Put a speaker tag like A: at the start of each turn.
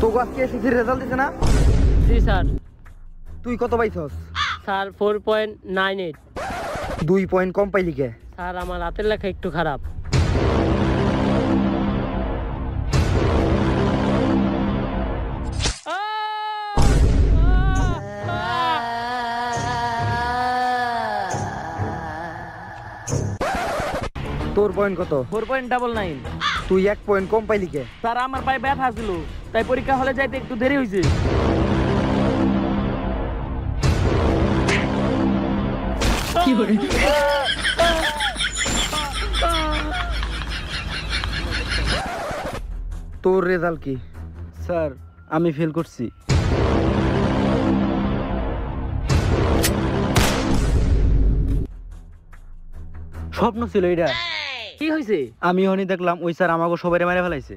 A: তোকে আজকে এসএসসির রেজাল্ট দিছে না?
B: জি স্যার।
A: তুই কত পাইছস?
B: স্যার 4.98।
A: 2 পয়েন্ট কম পাইলি কে?
B: স্যার আমার হাতের লেখা একটু খারাপ।
A: তোর পয়েন্ট কত?
B: 4.99।
A: তুই 1 পয়েন্ট কম পাইলি কে?
B: স্যার আমার পায়ে ব্যথা ছিল, তাই পরীক্ষা হলে যাইতে একটু দেরি হয়েছে।
A: তোর রেজাল্ট কি?
C: স্যার আমি ফেল করছি। স্বপ্ন ছিল এটা।
B: কি হয়েছে?
C: আমি হনি দেখলাম ওই স্যার আমাকে সবাই মেরে ফেলাইছে।